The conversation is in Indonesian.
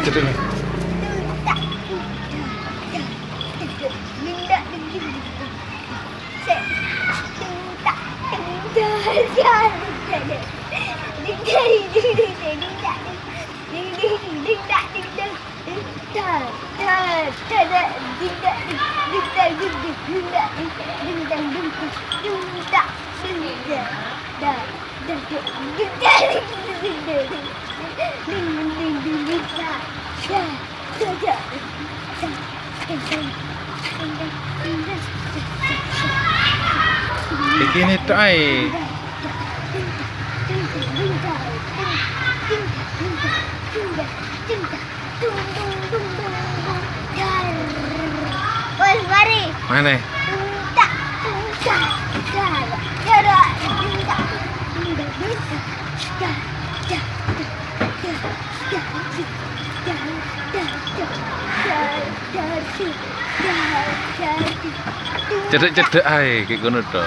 Cedek. Iki ini tok ae. Wes mari. Mana? Cedek-cedek ae kayak ngono tok.